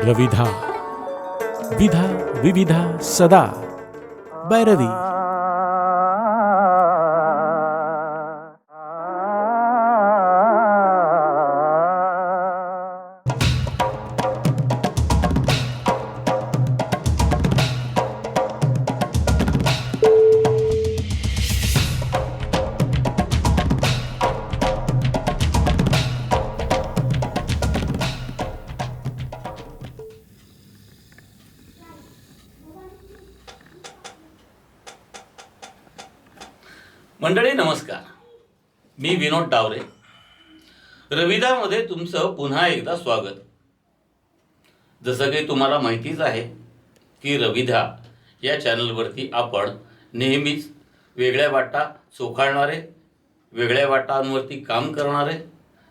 रविधा विधा विविधा सदा बैरवी. मंडळी नमस्कार, मी विनोद डावरे. रविदामध्ये तुमचं पुन्हा एकदा स्वागत. जसं काही तुम्हाला माहितीच आहे की रविदा या चॅनलवरती आपण नेहमीच वेगळ्या वाटा चोखाळणारे, वेगळ्या वाटांवरती काम करणारे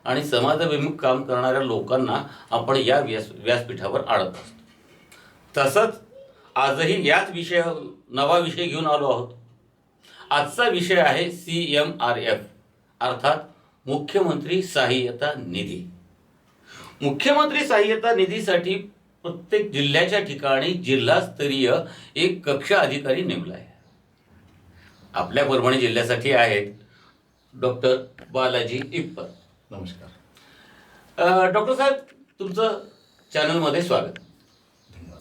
आणि समाजाभिमुख काम करणाऱ्या लोकांना आपण या व्यासपीठावर आणत असतो. तसंच आजही याच नवा विषय घेऊन आलो आहोत. आजचा विषय आहे CMRF अर्थात मुख्यमंत्री सहाय्यता निधी. मुख्यमंत्री सहाय्यता निधीसाठी प्रत्येक जिल्ह्याच्या ठिकाणी जिल्हास्तरीय एक कक्ष अधिकारी नेमला आहे. आपल्या परभणी जिल्ह्यासाठी आहेत डॉक्टर बालाजी इप्पर. नमस्कार डॉक्टर साहेब, तुमचं चॅनलमध्ये स्वागत.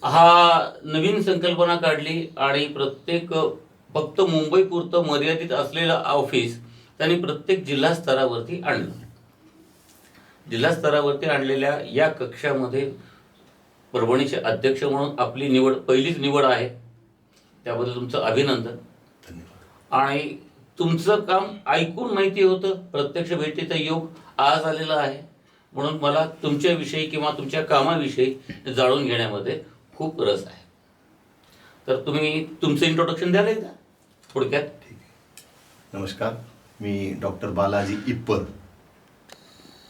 हा नवीन संकल्पना काढली आणि प्रत्येक फक्त मुंबईपुरतं मर्यादित असलेलं ऑफिस त्यांनी प्रत्येक जिल्हा स्तरावरती आणलं. जिल्हा स्तरावरती आणलेल्या या कक्षामध्ये परभणीचे अध्यक्ष म्हणून आपली पहिलीच निवड आहे. त्याबद्दल तुमचं अभिनंदन. आणि तुमचं काम ऐकून माहिती होतं, प्रत्यक्ष भेटीचा योग आज आलेला आहे. म्हणून मला तुमच्याविषयी किंवा तुमच्या कामाविषयी जाणून घेण्यामध्ये खूप रस आहे. तर तुम्ही तुमचं इंट्रोडक्शन द्याल एकदा थोडक्यात? ठीक आहे. नमस्कार, मी डॉक्टर बालाजी इप्पर,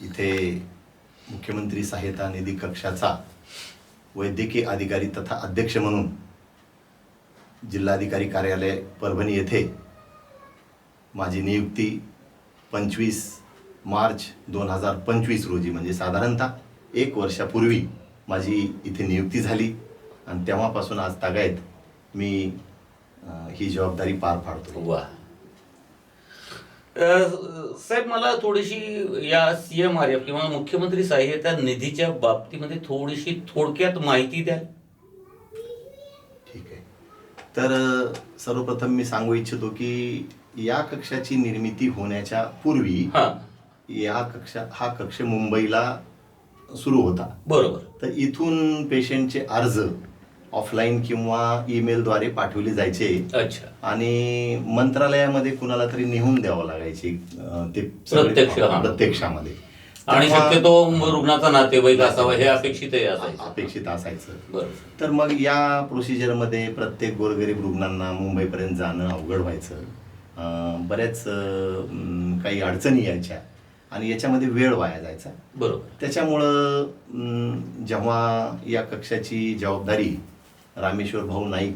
इथे मुख्यमंत्री सहाय्यता निधी कक्षाचा वैद्यकीय अधिकारी तथा अध्यक्ष म्हणून जिल्हाधिकारी कार्यालय परभणी येथे माझी नियुक्ती 25 मार्च 2025 रोजी, म्हणजे साधारणतः 1 वर्षापूर्वी माझी इथे नियुक्ती झाली. आणि तेव्हापासून आज तागायत मी ही जबाबदारी पार पाडतो. वा साहेब, मला थोडीशी या CMRF किंवा मुख्यमंत्री सहाय्यता निधीच्या बाबतीमध्ये थोडीशी थोडक्यात माहिती द्याल? ठीक आहे. तर सर्वप्रथम मी सांगू इच्छितो की या कक्षाची निर्मिती होण्याच्या पूर्वी हा कक्ष मुंबईला सुरू होता. बरोबर. तर इथून पेशंटचे अर्ज ऑफलाईन किंवा ईमेलद्वारे पाठवले जायचे. अच्छा. आणि मंत्रालयामध्ये कुणाला तरी नेहून द्यावं लागायचे ते प्रत्यक्षामध्ये. आणि शक्यतो रुग्णाचा नातेवाईक असावा हे अपेक्षित असायचं. बरोबर. तर मग या प्रोसिजरमध्ये प्रत्येक गोरगरीब रुग्णांना मुंबईपर्यंत जाणं अवघड व्हायचं. बऱ्याच काही अडचणी यायच्या आणि याच्यामध्ये वेळ वाया जायचा. बरोबर. त्याच्यामुळं जेव्हा या कक्षाची जबाबदारी रामेश्वर भाऊ नाईक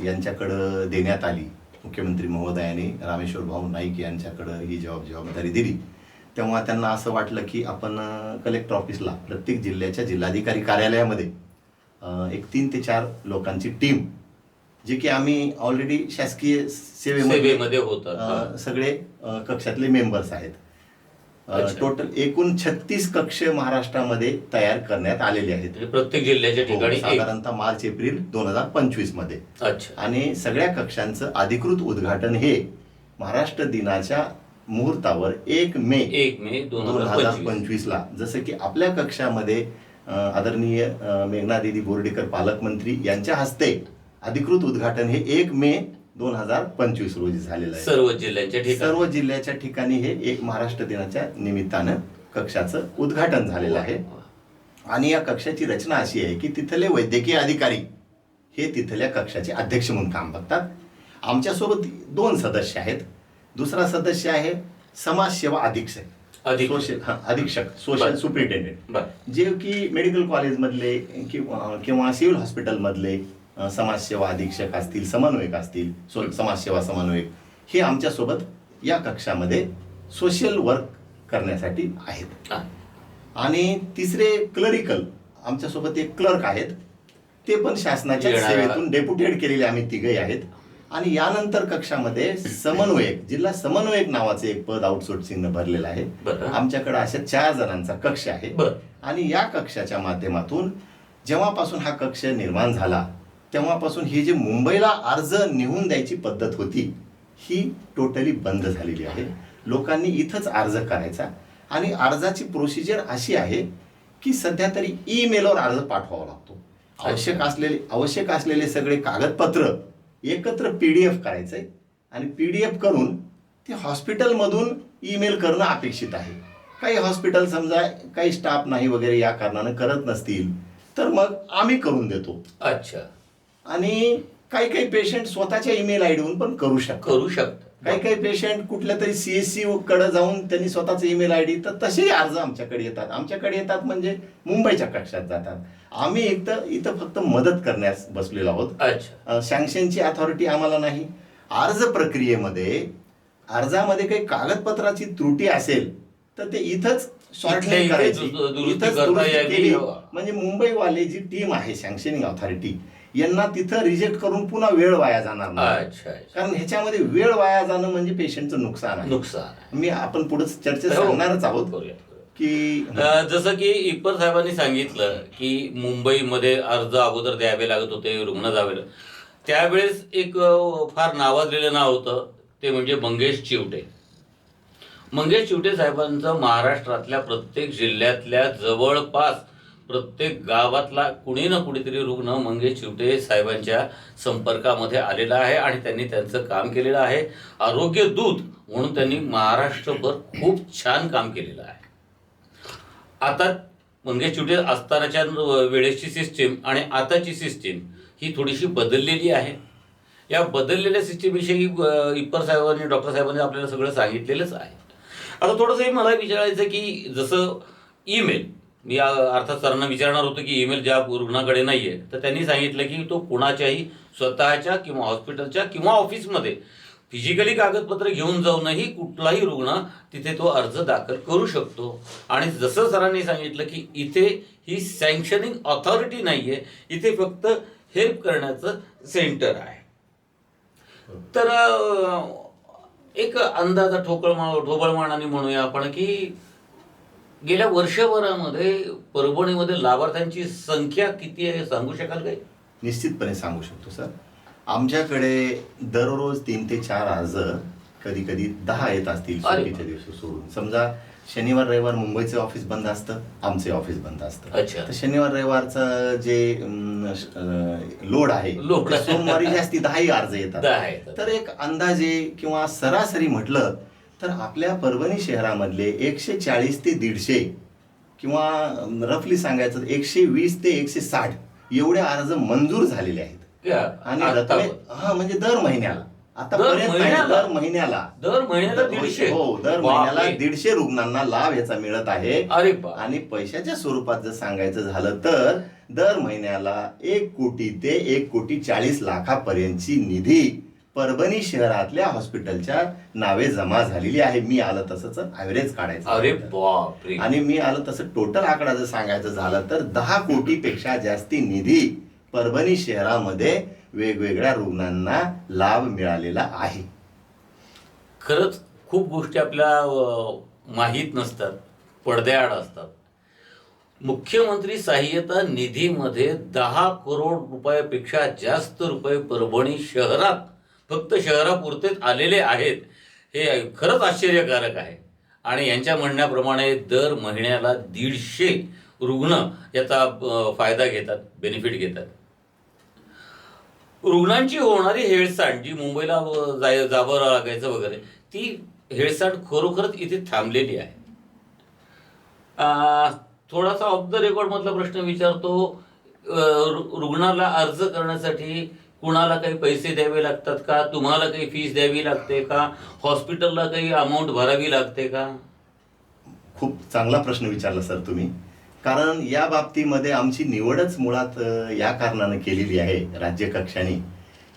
यांच्याकडं देण्यात आली, मुख्यमंत्री महोदयाने रामेश्वर भाऊ नाईक यांच्याकडं ही जबाबदारी दिली, तेव्हा त्यांना असं वाटलं की आपण कलेक्टर ऑफिसला प्रत्येक जिल्ह्याच्या जिल्हाधिकारी कार्यालयामध्ये एक 3 ते 4 लोकांची टीम, जे की आम्ही ऑलरेडी शासकीय सेवेमध्ये होतात, सगळे कक्षातले मेंबर्स आहेत. टोटल एकूण 36 कक्ष महाराष्ट्रामध्ये तयार करण्यात आलेले आहेत, प्रत्येक जिल्ह्याच्या ठिकाणी, साधारणतः मार्च एप्रिल 2025 मध्ये. आणि सगळ्या कक्षांचं अधिकृत उद्घाटन हे महाराष्ट्र दिनाच्या मुहूर्तावर 1 मे 2025 ला, जसं की आपल्या कक्षामध्ये आदरणीय मेघनादिदी बोर्डीकर पालकमंत्री यांच्या हस्ते अधिकृत उद्घाटन हे 1 मे 2025 रोजी झालेलं आहे. सर्व जिल्ह्याच्या ठिकाणी हे एक महाराष्ट्र दिनाच्या निमित्तानं कक्षाचं उद्घाटन झालेलं आहे. आणि या कक्षाची रचना अशी आहे की तिथले वैद्यकीय अधिकारी हे तिथल्या कक्षाचे अध्यक्ष म्हणून काम बघतात. आमच्यासोबत 2 सदस्य आहेत. दुसरा सदस्य आहे समाजसेवा अधीक्षक सोशल सुपरिटेंडेंट, जे की मेडिकल कॉलेजमधले किंवा सिव्हिल हॉस्पिटलमधले समाजसेवा अधीक्षक असतील, समन्वयक असतील, समाजसेवा समन्वयक, हे आमच्यासोबत या कक्षामध्ये सोशल वर्क करण्यासाठी आहेत. आणि तिसरे क्लरिकल आमच्यासोबत एक क्लर्क आहेत, ते पण शासनाच्या येणार. सेवेतून डेप्युटेड केलेले आम्ही तिघही आहेत. आणि यानंतर कक्षामध्ये समन्वयक, जिल्हा समन्वयक नावाचे एक पद आउटसोर्सिंगनं भरलेलं आहे. बरं. आमच्याकडे अशा 4 जणांचा कक्ष आहे. बरं. आणि या कक्षाच्या माध्यमातून जेव्हापासून हा कक्ष निर्माण झाला तेव्हापासून ही जी मुंबईला अर्ज निघून द्यायची पद्धत होती ही टोटली बंद झालेली आहे. लोकांनी इथंच अर्ज करायचा. आणि अर्जाची प्रोसिजर अशी आहे की सध्या तरी ईमेलवर अर्ज पाठवावा लागतो. आवश्यक असलेले सगळे कागदपत्र एकत्र PDF करायचंय आणि PDF करून ते हॉस्पिटलमधून ईमेल करणं अपेक्षित आहे. काही हॉस्पिटल समजा काही स्टाफ नाही वगैरे या कारणानं करत नसतील तर मग आम्ही करून देतो. अच्छा. आणि काही पेशंट स्वतःच्या ईमेल आयडीवरून पण करू शकतात. काही पेशंट कुठल्या तरी CSC कडे जाऊन त्यांनी स्वतःच ईमेल आयडी, तर तसेही अर्ज आमच्याकडे येतात म्हणजे मुंबईच्या कक्षात जातात. आम्ही इथं फक्त मदत करण्यास बसलेलो आहोत. अच्छा. सँक्शनची अथॉरिटी आम्हाला नाही. अर्ज प्रक्रियेमध्ये अर्जामध्ये काही कागदपत्राची त्रुटी असेल तर ते इथंच सॉर्टिंग करायची, इथंच दुरुस्ती केली म्हणजे मुंबईवाले जी टीम आहे सँक्शनिंग अथॉरिटी यांना तिथं रिजेक्ट करून पुन्हा वेळ वाया जाणार नाही. कारण ह्याच्यामध्ये वेळ वाया जाणं म्हणजे पेशंटचं नुकसान आहे. आपण पुढे चर्चेत सांगणारच आहोत की जसं की इप्पर साहेबांनी सांगितलं की मुंबईमध्ये अर्ज अगोदर द्यावे लागत होते, रुग्ण जावे लागत. त्यावेळेस एक फार नावाजलेलं नाव होतं, ते म्हणजे मंगेश चिवटे. मंगेश चिवटे साहेबांचं महाराष्ट्रातल्या प्रत्येक जिल्ह्यातल्या जवळपास प्रत्येक गावातला कुणी ना कुणीतरी रुग्ण मंगेश चिवटे साहेबांच्या संपर्कामध्ये आलेला आहे आणि त्यांनी त्यांचं काम केलेलं आहे. आरोग्य दूत म्हणून त्यांनी महाराष्ट्रभर खूप छान काम केलेलं आहे. आता मंगेश चिवटे असतानाच्या वेळेची सिस्टीम आणि आताची सिस्टीम ही थोडीशी बदललेली आहे. या बदललेल्या सिस्टीमविषयी इप्पर साहेबांनी, डॉक्टर साहेबांनी आपल्याला सगळं सांगितलेलंच आहे. आता थोडंसं मला विचारायचं की जसं ईमेल, मी अर्थात सरांना विचारणार होतो की ईमेल ज्या रुग्णाकडे नाही आहे तर त्यांनी सांगितलं की तो कुणाच्याही स्वतःच्या किंवा हॉस्पिटलच्या किंवा ऑफिसमध्ये फिजिकली कागदपत्र घेऊन जाऊनही कुठलाही रुग्ण तिथे तो अर्ज दाखल करू शकतो. आणि जसं सरांनी सांगितलं की इथे ही सँक्शनिंग अथॉरिटी नाही आहे, इथे फक्त हेल्प करण्याचं सेंटर आहे. तर एक अंदाजा ढोबळमानाने म्हणूया आपण की गेल्या वर्षभरामध्ये परभणीमध्ये लाभार्थ्यांची संख्या किती आहे सांगू शकाल काही? निश्चितपणे सांगू शकतो सर. आमच्याकडे दररोज 3 ते 4 अर्ज, कधी 10 येत असतील सुट्टीच्या दिवशी सोडून. समजा शनिवार रविवार मुंबईचे ऑफिस बंद असतं, आमचे ऑफिस बंद असतं. तर शनिवार रविवारचं जे लोड आहे सोमवारी जास्ती 10 अर्ज येतात. तर एक अंदाजे किंवा सरासरी म्हटलं तर आपल्या परभणी शहरामधले 140 ते 150 किंवा रफली सांगायचं 120 ते 160 एवढे अर्ज मंजूर झालेले आहेत. आणि म्हणजे दर महिन्याला आतापर्यंत दर महिन्याला 150 रुग्णांना लाभ याचा मिळत आहे. आणि पैशाच्या स्वरूपात जर सांगायचं झालं तर दर महिन्याला 1 कोटी ते 1,40 लाखापर्यंतची निधी परभणी शहरातल्या हॉस्पिटलच्या नावे जमा झालेली आहे. मी आलं तसंच ॲव्हरेज काढायचं आणि मी आलं तसं टोटल आकडा जर सांगायचं झालं तर 10 कोटीपेक्षा जास्ती निधी परभणी शहरामध्ये वेगवेगळ्या रुग्णांना लाभ मिळालेला आहे. खरंच खूप गोष्टी आपल्या माहीत नसतात, पडद्याआड असतात. मुख्यमंत्री सहाय्यता निधीमध्ये 10 करोड रुपयापेक्षा जास्त रुपये परभणी शहरात फक्त शहरापुरतेच आलेले आहेत. हे खरंच आश्चर्यकारक आहे. आणि यांच्या म्हणण्याप्रमाणे दर महिन्याला 150 रुग्ण याचा फायदा घेतात, बेनिफिट घेतात. रुग्णांची होणारी हेळसांड जी मुंबईला जावं लागायचं वगैरे, ती हेळसांड खरोखरच इथे थांबलेली आहे. थोडासा ऑफ द रेकॉर्ड मधला प्रश्न विचारतो. रुग्णाला अर्ज करण्यासाठी कुणाला काही पैसे द्यावे लागतात का? तुम्हाला काही फीस द्यावी लागते का? हॉस्पिटलला काही अमाऊंट भरावी लागते का? खूप चांगला प्रश्न विचारला सर तुम्ही. कारण या बाबतीमध्ये आमची निवडच मुळात या कारणानं केलेली आहे राज्य कक्षाने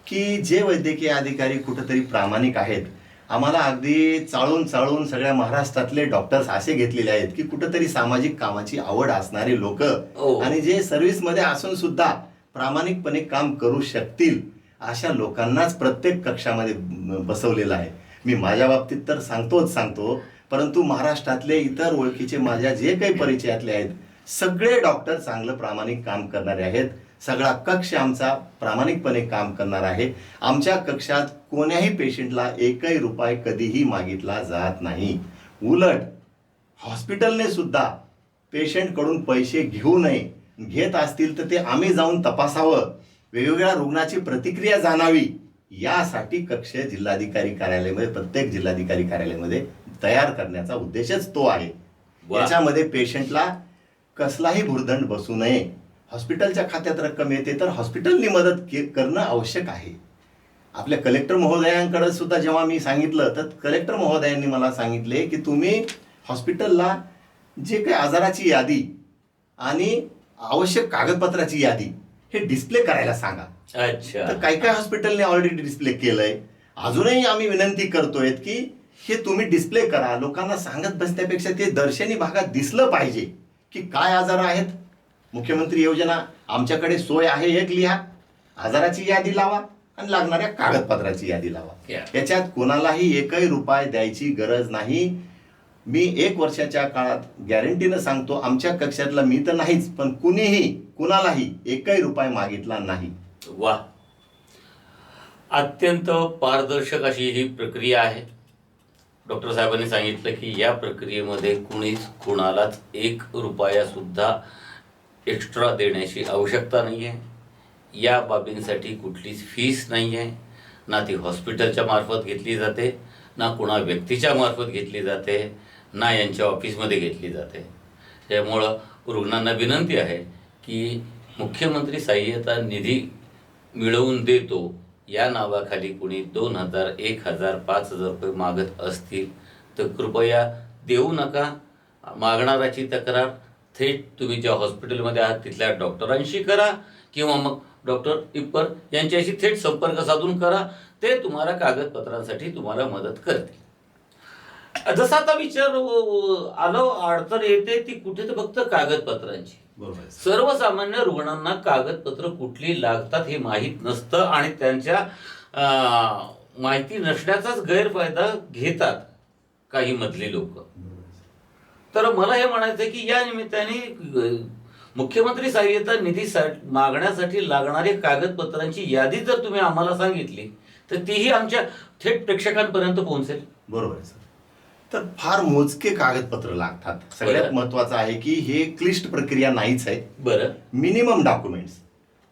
की जे वैद्यकीय अधिकारी कुठेतरी प्रामाणिक आहेत आम्हाला अगदी चाळून चाळून सगळ्या महाराष्ट्रातले डॉक्टर्स असे घेतलेले आहेत की कुठंतरी सामाजिक कामाची आवड असणारे लोक आणि जे सर्व्हिसमध्ये असून सुद्धा प्रामाणिकपणे काम करू शकतील अशा लोकांनाच प्रत्येक कक्षामध्ये बसवलेलं आहे. मी माझ्या बाबतीत तर सांगतो, परंतु महाराष्ट्रातले इतर ओळखीचे माझ्या जे काही परिचयातले आहेत सगळे डॉक्टर चांगलं प्रामाणिक काम करणारे आहेत. सगळा कक्ष आमचा प्रामाणिकपणे काम करणार आहे. आमच्या कक्षात कोण्याही पेशंटला एकही रुपये कधीही मागितला जात नाही. उलट हॉस्पिटलने सुद्धा पेशंटकडून पैसे घेऊ नये, घेत असतील तर ते आम्ही जाऊन तपासावं, वेगवेगळ्या रुग्णाची प्रतिक्रिया जाणावी यासाठी कक्ष जिल्हाधिकारी कार्यालयामध्ये, प्रत्येक जिल्हाधिकारी कार्यालयामध्ये तयार करण्याचा उद्देशच तो आहे. याच्यामध्ये पेशंटला कसलाही भुर्दंड बसू नये. हॉस्पिटलच्या खात्यात रक्कम येते तर हॉस्पिटलनी मदत करणं आवश्यक आहे. आपल्या कलेक्टर महोदयांकडे सुद्धा जेव्हा मी सांगितलं तर कलेक्टर महोदयांनी मला सांगितले की तुम्ही हॉस्पिटलला जे काही आजाराची यादी आणि आवश्यक कागदपत्राची यादी हे डिस्प्ले करायला सांगा. अच्छा. तर काही हॉस्पिटलने ऑलरेडी डिस्प्ले केलंय. अजूनही आम्ही विनंती करतोय की हे तुम्ही डिस्प्ले करा. लोकांना सांगत बसण्यापेक्षा ते दर्शनी भागात दिसलं पाहिजे की काय आजार आहेत. मुख्यमंत्री योजना आमच्याकडे सोय आहे, एक लिहा, आजाराची यादी लावा आणि लागणाऱ्या कागदपत्राची यादी लावा. याच्यात कोणालाही एकही रुपये द्यायची गरज नाही. मी 1 वर्षाच्या काळात गॅरंटीनं सांगतो, आमच्या कक्षातला मी तर नाहीच पण कुणालाही एकही रुपये मागितला नाही. वा, अत्यंत पारदर्शक अशी ही प्रक्रिया आहे. डॉक्टर साहेबांनी सांगितलं की या प्रक्रियेमध्ये कुणालाच 1 रुपया सुद्धा एक्स्ट्रा देण्याची आवश्यकता नाही आहे. या बाबींसाठी कुठलीच फीस नाही आहे. ना ती हॉस्पिटलच्या मार्फत घेतली जाते, ना कुणा व्यक्तीच्या मार्फत घेतली जाते, ना यांच्या ऑफिसमध्ये घेतली जाते. त्यामुळं रुग्णांना विनंती आहे की मुख्यमंत्री सहाय्यता निधी मिळवून देतो या नावाखाली कुणी 2,000, 1,000, 5,000 रुपये मागत असतील तर कृपया देऊ नका. मागणाराची तक्रार थेट तुम्ही ज्या हॉस्पिटलमध्ये आहात तिथल्या डॉक्टरांशी करा किंवा मग डॉक्टर इप्पर यांच्याशी थेट संपर्क साधून करा. ते तुम्हाला कागदपत्रांसाठी तुम्हाला मदत करतील. जसं आता विचार आलो, अडचण येते ती कुठे तर फक्त कागदपत्रांची. सर्वसामान्य रुग्णांना कागदपत्र कुठली लागतात हे माहीत नसतं आणि त्यांच्या माहिती नसण्याचाच गैरफायदा घेतात काही मधली लोक. तर मला हे म्हणायचं की या निमित्ताने मुख्यमंत्री सहाय्यता निधी मागण्यासाठी लागणाऱ्या कागदपत्रांची यादी जर तुम्ही आम्हाला सांगितली तर तीही आमच्या थेट प्रेक्षकांपर्यंत पोहोचेल. बरोबर आहे सर. तर फार मोजके कागदपत्र लागतात. सगळ्यात महत्वाचं आहे की हे क्लिष्ट प्रक्रिया नाहीच आहे. बरं. मिनिमम डॉक्युमेंट्स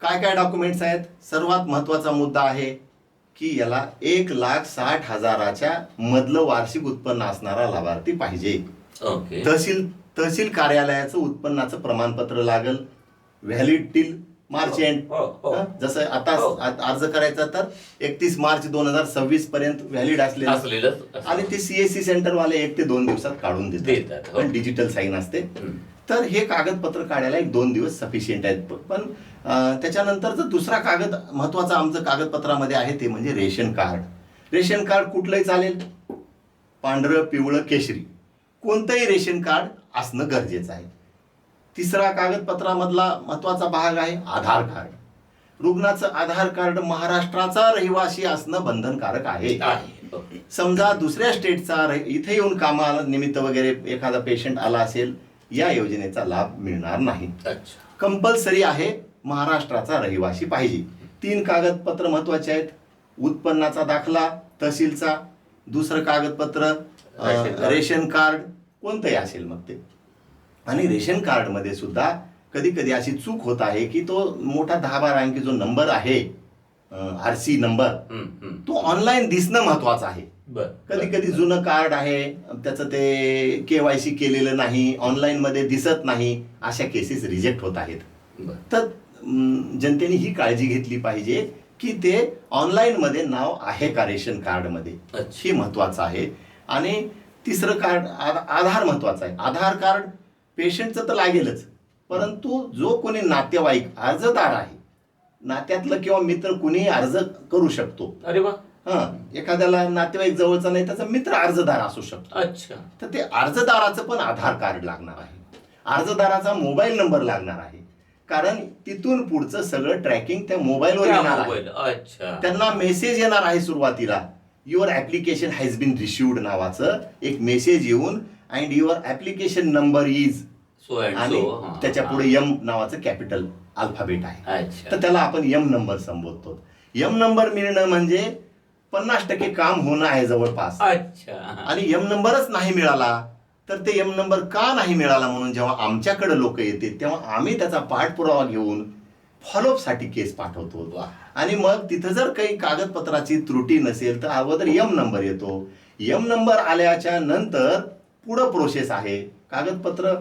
काय डॉक्युमेंट्स आहेत. सर्वात महत्वाचा मुद्दा आहे की याला 1,60,000च्या मधलं वार्षिक उत्पन्न असणारा लाभार्थी पाहिजे. ओके. तहसील कार्यालयाचं उत्पन्नाचं प्रमाणपत्र लागल, व्हॅलिड टिल मार्च एंड. जसं आता अर्ज करायचा तर 31 मार्च 2026 पर्यंत व्हॅलिड असलेलं आणि ते CSC सेंटर वाले 1 ते 2 दिवसात काढून देतात. पण डिजिटल साईन असते. तर हे कागदपत्र काढायला 1-2 दिवस सफिशियंट आहेत. पण त्याच्यानंतरचं दुसरा कागद महत्वाचा आमचं कागदपत्रामध्ये आहे ते म्हणजे रेशन कार्ड. रेशन कार्ड कुठलंही चालेल, पांढरं, पिवळं, केशरी, कोणतंही रेशन कार्ड असणं गरजेचं आहे. तिसरा कागदपत्रामधला महत्वाचा भाग आहे आधार कार्ड. रुग्णाचं आधार कार्ड महाराष्ट्राचा रहिवासी असणं बंधनकारक आहे. समजा दुसऱ्या स्टेटचा इथे येऊन कामाला निमित्त वगैरे एखादा पेशंट आला असेल, या योजनेचा लाभ मिळणार नाही. कंपल्सरी आहे महाराष्ट्राचा रहिवासी पाहिजे. 3 कागदपत्र महत्वाचे आहेत. उत्पन्नाचा दाखला तहसीलचा, दुसरं कागदपत्र रेशन कार्ड कोणतंही असेल मग ते. आणि रेशन कार्डमध्ये सुद्धा कधी कधी अशी चूक होत आहे की तो मोठा 10-12 अंकी जो नंबर आहे, RC नंबर, तो ऑनलाईन दिसणं महत्वाचं आहे. कधी कधी जुनं कार्ड आहे, त्याचं ते KYC केलेलं नाही, ऑनलाईन मध्ये दिसत नाही, अशा केसेस रिजेक्ट होत आहेत. तर जनतेने ही काळजी घेतली पाहिजे की ते ऑनलाईन मध्ये नाव आहे का रेशन कार्ड मध्ये, हे महत्वाचं आहे. आणि तिसरं कार्ड आधार महत्वाचं आहे. आधार कार्ड पेशंटचं तर लागेलच, परंतु जो कोणी नातेवाईक अर्जदार आहे, नात्यातलं किंवा मित्र कुणीही अर्ज करू शकतो. अरे वा. एखाद्याला नातेवाईक जवळचा नाही, त्याचा मित्र अर्जदार असू शकतो. अच्छा. तर ते अर्जदाराचं पण आधार कार्ड लागणार आहे, अर्जदाराचा मोबाईल नंबर लागणार आहे, कारण तिथून पुढचं सगळं ट्रॅकिंग त्या मोबाईलवर येणार आहे. अच्छा. त्यांना मेसेज येणार आहे सुरुवातीला, your application has been received नावाचं एक मेसेज येऊन, and your application number is आणि त्याच्या पुढे एम नावाचं कॅपिटल अल्फाबेट आहे. तर त्याला आपण एम नंबर संबोधतो. एम नंबर मिळणं म्हणजे 50% काम होणं आहे जवळपास. अच्छा. आणि एम नंबरच नाही मिळाला तर ते एम नंबर का नाही मिळाला म्हणून जेव्हा आमच्याकडे लोक येते तेव्हा आम्ही त्याचा पाठपुरावा घेऊन फॉलोअप साठी केस पाठवतो. आणि मग तिथं जर काही कागदपत्राची त्रुटी नसेल तर अगोदर एम नंबर येतो. एम नंबर आल्याच्या नंतर पुढं प्रोसेस आहे. कागदपत्र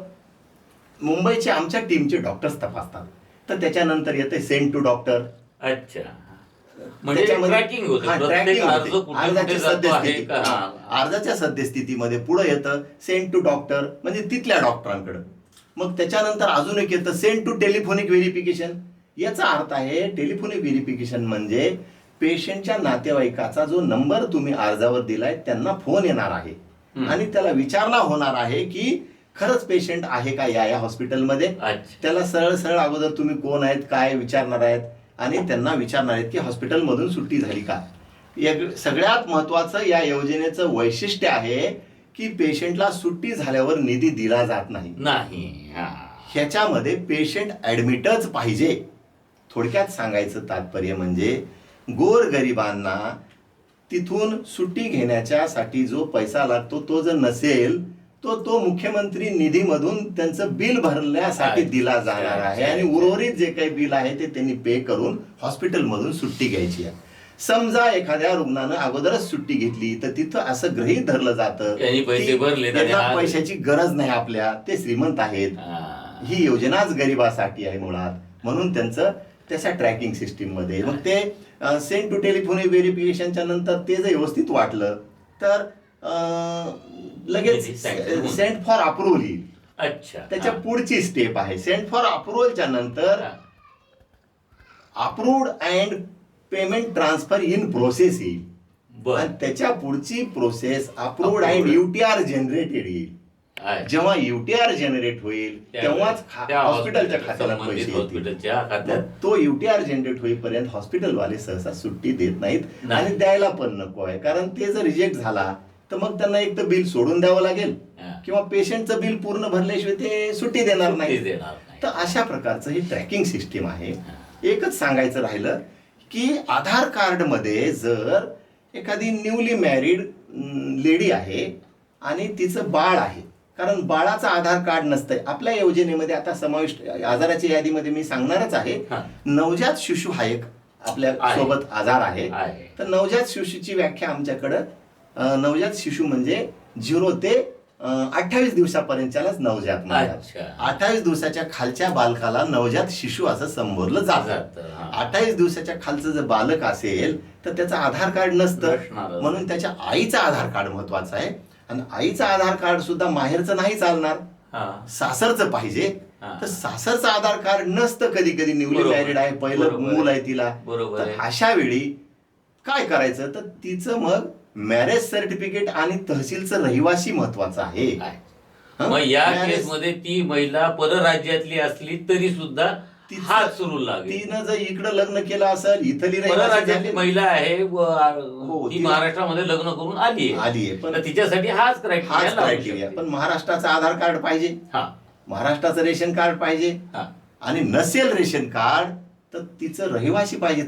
मुंबईचे आमच्या टीमचे डॉक्टर्स तपासतात, तर त्याच्यानंतर येते सेंड टू डॉक्टर. अच्छा. म्हणजे ट्रॅकिंग होते. अर्जाच्या सद्यस्थितीमध्ये पुढे येतं सेंड टू डॉक्टर, म्हणजे तिथल्या डॉक्टरांकडे. मग त्याच्यानंतर अजून एक येतं सेंड टू टेलिफोनिक व्हेरिफिकेशन. याचा अर्थ आहे टेलिफोनिक व्हेरिफिकेशन म्हणजे पेशंटच्या नातेवाईकाचा जो नंबर तुम्ही अर्जावर दिलाय त्यांना फोन येणार आहे आणि त्याला विचारणा होणार आहे की खरंच पेशंट आहे का या हॉस्पिटलमध्ये. त्याला सरळ सरळ अगोदर तुम्ही कोण आहेत काय विचारणार आहेत आणि त्यांना विचारणार आहेत की हॉस्पिटलमधून सुट्टी झाली का. सगळ्यात महत्वाचं या योजनेचं वैशिष्ट्य आहे की पेशंटला सुट्टी झाल्यावर निधी दिला जात नाही. ह्याच्यामध्ये पेशंट ऍडमिटच पाहिजे. थोडक्यात सांगायचं तात्पर्य म्हणजे गोरगरिबांना तिथून सुट्टी घेण्याच्यासाठी जो पैसा लागतो तो जर नसेल तो मुख्यमंत्री निधीमधून त्यांचं बिल भरण्यासाठी दिला जाणार आहे आणि उर्वरित जे काही बिल आहे ते त्यांनी पे करून हॉस्पिटलमधून सुट्टी घ्यायची आहे. समजा एखाद्या रुग्णानं अगोदरच सुट्टी घेतली तर तिथं असं गृहीत धरलं जातं त्यांना पैशाची गरज नाही, आपल्या ते श्रीमंत आहेत. ही योजनाच गरिबासाठी आहे मुळात, म्हणून त्याच्या ट्रॅकिंग सिस्टीम मध्ये. मग ते सेंड टू टेलिफोनिक व्हेरिफिकेशनच्या नंतर ते जर व्यवस्थित वाटलं तर लगेच सेंड फॉर अप्रुव्हल येईल. अच्छा. त्याच्या पुढची स्टेप आहे सेंड फॉर अप्रुव्हलच्या नंतर approved and payment transfer in process येईल. आणि त्याच्या पुढची प्रोसेस अप्रूव्ड अँड युटीआर जनरेटेड येईल. जेव्हा युटीआर जनरेट होईल तेव्हाच हॉस्पिटलच्या खात्याला पैसे येतील. तो युटीआर जनरेट होईपर्यंत हॉस्पिटलवाले सहसा सुट्टी देत नाहीत आणि द्यायला पण नको आहे, कारण ते जर रिजेक्ट झाला तर मग त्यांना एक तर बिल सोडून द्यावं लागेल किंवा पेशंटचं बिल पूर्ण भरल्याशिवाय ते सुट्टी देणार नाही. तर अशा प्रकारचं ही ट्रॅकिंग सिस्टीम आहे. एकच सांगायचं राहिलं की आधार कार्ड मध्ये जर एखादी न्यूली मॅरिड लेडी आहे आणि तिचं बाळ आहे, कारण बाळाचं आधार कार्ड नसतंय आपल्या योजनेमध्ये आता समाविष्ट आजाराच्या यादीमध्ये मी सांगणारच आहे. नवजात शिशु हा एक आपल्या सोबत आजार आहे. तर नवजात शिशूची व्याख्या आमच्याकडं नवजात शिशु म्हणजे 0 ते 28 दिवसापर्यंतच्यालाच नवजात म्हणतात. 28 दिवसाच्या खालच्या बालकाला नवजात शिशु असं संबोधलं जातं. 28 दिवसाच्या खालचं जर बालक असेल तर त्याचं आधार कार्ड नसतं, म्हणून त्याच्या आईचं आधार कार्ड महत्वाचं आहे. आणि आईचं आधार कार्ड सुद्धा माहेरचं नाही चालणार, सासरचं पाहिजे. तर सासरचं आधार कार्ड नसतं कधी कधी, न्यूली मॅरिड आहे, पहिलं मूल आहे तिला. तर अशा वेळी काय करायचं तर तिचं मग मॅरेज सर्टिफिकेट आणि तहसीलचं रहिवासी महत्वाचं आहे. मग या केसमध्ये ती महिला परराज्यातली असली तरी सुद्धा हात सुरू लागेल. तिनं जर इकडे लग्न केलं असेल, इथली परराज्यातली महिला आहे, ती महाराष्ट्रामध्ये लग्न करून आली आहे, पण तिच्यासाठी हाच क्रायटेरिया. पण महाराष्ट्राचं आधार कार्ड पाहिजे, महाराष्ट्राचं रेशन कार्ड पाहिजे, आणि नसेल रेशन कार्ड तर तिचं रहिवासी पाहिजे,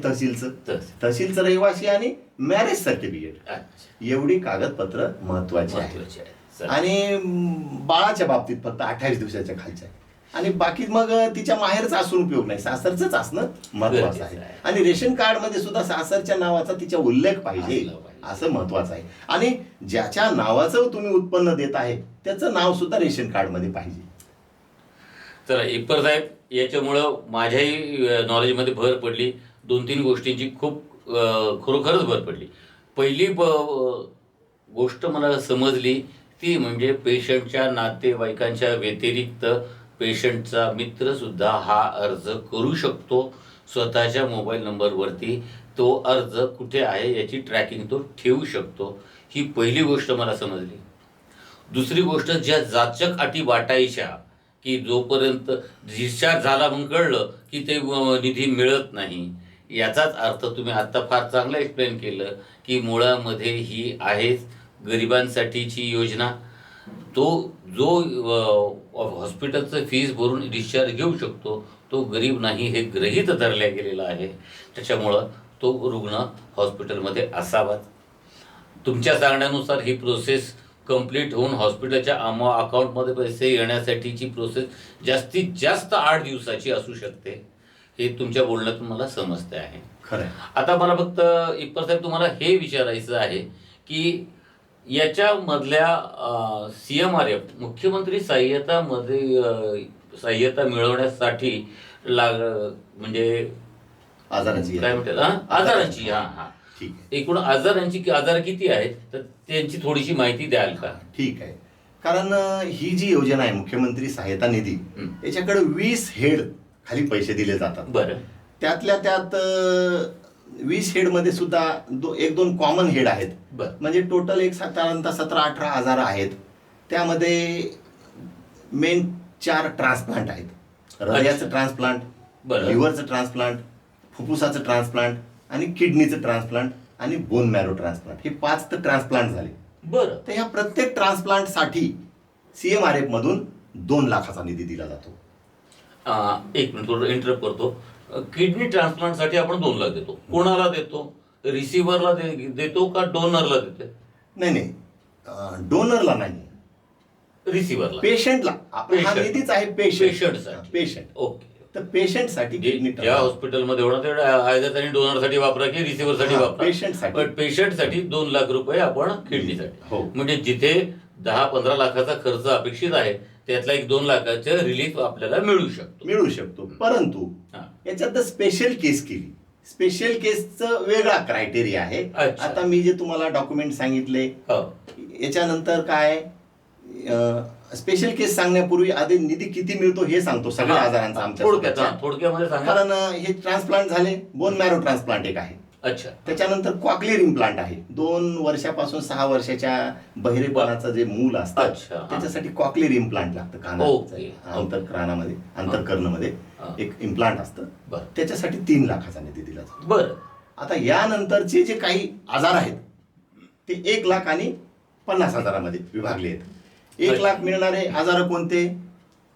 तहसीलचं रहिवासी आणि मॅरेज सर्टिफिकेट. एवढी कागदपत्र महत्वाची आहे. आणि बाळाच्या बाबतीत फक्त 28 दिवसाच्या खालच्या आहे, आणि बाकी मग तिच्या माहेरचा असून उपयोग नाही, सासरच असणं महत्वाचं आहे. आणि रेशन कार्ड मध्ये सुद्धा सासरच्या नावाचा तिच्या उल्लेख पाहिजे असं महत्वाचं आहे. आणि ज्याच्या नावाचं तुम्ही उत्पन्न देत आहे त्याचं नाव सुद्धा रेशन कार्ड मध्ये पाहिजे. तर इप्पर साहेब, याच्यामुळं माझ्याही नॉलेजमध्ये भर पडली. 2-3 गोष्टींची खूप खरोखरच भर पडली. पहिली गोष्ट मला समजली ती म्हणजे पेशंटच्या नातेवाईकांच्या व्यतिरिक्त पेशंटचा मित्र सुद्धा हा अर्ज करू शकतो स्वतःच्या मोबाईल नंबरवरती. तो अर्ज कुठे आहे याची ट्रॅकिंग तो ठेवू शकतो. ही पहिली गोष्ट मला समजली. दुसरी गोष्ट, ज्या जाचक अटी वाटायच्या की जोपर्यंत डिस्चार्ज झाला म्हणून कळलं की ते निधी मिळत नाही, याचाच अर्थ तुम्ही आत्ता फार चांगलं एक्सप्लेन केलं की मुळामध्ये ही आहेच गरिबांसाठीची योजना. तो जो हॉस्पिटलचं फीस भरून डिस्चार्ज घेऊ शकतो तो गरीब नाही हे गृहीत धरल्या गेलेलं आहे. त्याच्यामुळं तो रुग्ण हॉस्पिटलमध्ये असावाच. तुमच्या सांगण्यानुसार ही प्रोसेस कंप्लीट होऊन हॉस्पिटलच्या अकाउंटमध्ये पैसे येण्यासाठीची प्रोसेस जास्तीत जास्त 8 दिवसाची असू शकते. हे तुमच्या बोलण्यातून मला समजते आहे. खरं. आता मला फक्त इप्पर साहेब तुम्हाला हे विचारायचं आहे की याच्यामधल्या CMRF मुख्यमंत्री सहाय्यता मिळवण्यासाठी म्हणजे आजाराची काय म्हणतात आजारांची ठीक आहे. एकूण आजार किती आहेत तर त्यांची थोडीशी माहिती द्याल का? ठीक आहे. कारण ही जी योजना आहे मुख्यमंत्री सहायता निधी, याच्याकडे 20 हेड खाली पैसे दिले जातात. बरं. त्यातल्या त्यात 20 हेड मध्ये सुद्धा 1-2 कॉमन हेड आहेत. म्हणजे टोटल एक साधारणतः 17-18 आजार आहेत. त्यामध्ये मेन 4 ट्रान्सप्लांट आहेत. हृदयाचं ट्रान्सप्लांट, लिव्हरचं ट्रान्सप्लांट, फुफ्फुसाचं ट्रान्सप्लांट आणि किडनीचं ट्रान्सप्लांट आणि बोन मॅरो ट्रान्सप्लांट, हे 5 तर ट्रान्सप्लांट झाले. बरं. तर ह्या प्रत्येक ट्रान्सप्लांटसाठी CMRF मधून 2 लाखाचा निधी दिला जातो. एक मिनिट थोडं इंटरप्ट करतो. किडनी ट्रान्सप्लांटसाठी आपण 2 लाख देतो. कोणाला देतो? रिसिव्हरला देतो का डोनरला देतो? नाही, डोनरला नाही, रिसिव्हरला, पेशंटला. हा निधीच आहे पेशंट. ओके. तर पेशंटसाठी ज्या हॉस्पिटलमध्ये होणार तेवढं आयदर त्यांनी डोनरसाठी वापरा की रिसिव्हरसाठी वापरा. पेशंटसाठी. पण पेशंटसाठी 2 लाख रुपये आपण किडनीसाठी. म्हणजे जिथे 10-15 लाखाचा खर्च अपेक्षित आहे त्यातला 1-2 लाखाचं रिलीफ आपल्याला मिळू शकतो. परंतु याच्यात स्पेशल केस केली. स्पेशल केसचं वेगळा क्रायटेरिया आहे. आता मी जे तुम्हाला डॉक्युमेंट सांगितले याच्यानंतर काय, स्पेशल केस सांगण्यापूर्वी आधी निधी किती मिळतो हे सांगतो सगळ्या आजारांचा आमच्या थोडक्यामध्ये. कारण हे ट्रान्सप्लांट झाले, बोन मॅरो ट्रान्सप्लांट एक आहे. अच्छा. त्याच्यानंतर क्वाक्लिअर इम्प्लांट आहे. 2 वर्षापासून 6 वर्षाच्या बहिरेपणाचं जे मूल असतं त्याच्यासाठी क्वाक्लिअर इम्प्लांट लागतं. कानामध्ये अंतर्कर्णमध्ये एक इम्प्लांट असतं. त्याच्यासाठी 3 लाखाचा निधी दिला जातो. बरं. आता यानंतरचे जे काही आजार आहेत ते 1 लाख आणि 50,000 मध्ये विभागले आहेत. 1 लाख मिळणारे आजार कोणते?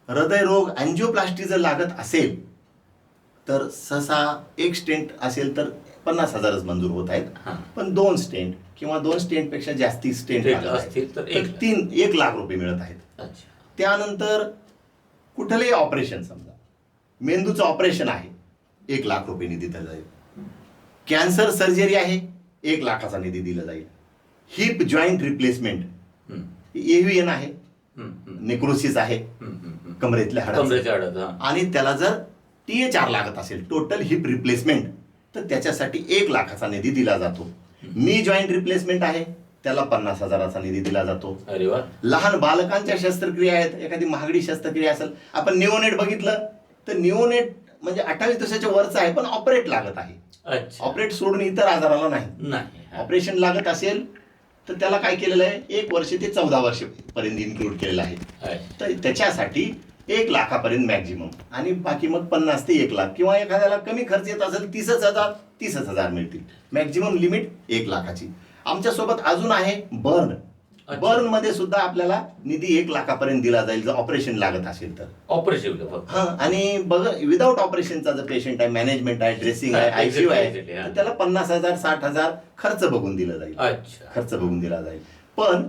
हृदयरोग, अँजिओप्लास्टी जर लागत असेल तर सहसा 1 स्टेंट असेल तर 50,000च मंजूर होत आहेत. पण 2 स्टेंट किंवा 2 स्टेंट पेक्षा जास्ती स्टेंट असतील तर 1 लाख रुपये मिळत आहेत. त्यानंतर कुठलंही ऑपरेशन, समजा मेंदूचं ऑपरेशन आहे, 1 लाख रुपये निधी दिला जाईल. कॅन्सर सर्जरी आहे, 1 लाखाचा निधी दिला जाईल. हिप जॉईंट रिप्लेसमेंट, AVN आहे, नेक्रोसिस आहे कमरेतल्या हाडाचा, आणि त्याला जर THR लागत असेल, टोटल हिप रिप्लेसमेंट, तर त्याच्यासाठी 1 लाखाचा निधी दिला जातो. नी जॉईंट रिप्लेसमेंट आहे, त्याला 50,000चा निधी दिला जातो. अरे वा. लहान बालकांच्या शस्त्रक्रिया आहेत, एखादी महागडी शस्त्रक्रिया असेल, आपण निओनेट बघितलं तर निओनेट म्हणजे 28 दिवसाच्या वरचा आहे पण ऑपरेट लागत आहे. ऑपरेट सोडून इतर आजाराला नाही. ऑपरेशन लागत असेल तर त्याला काय केलेलं आहे, 1 वर्ष ते 14 वर्ष पर्यंत इन्क्लूड केलेलं आहे. तर त्याच्यासाठी 1 लाखापर्यंत मॅक्झिमम, आणि बाकी मग 50 ते 1 लाख, किंवा एखाद्याला कमी खर्च येत असेल 30,000 मिळतील. मॅक्झिमम लिमिट 1 लाखाची. आमच्यासोबत अजून आहे बर्न. बर्न मध्ये सुद्धा आपल्याला निधी 1 लाखापर्यंत दिला जाईल जर ऑपरेशन लागत असेल तर. ऑपरेशन आणि बघ, विदाऊट ऑपरेशनचा जर पेशंट आहे, मॅनेजमेंट आहे, ड्रेसिंग आहे, ICU आहे, तर त्याला 50,000 60,000 खर्च बघून दिला जाईल. पण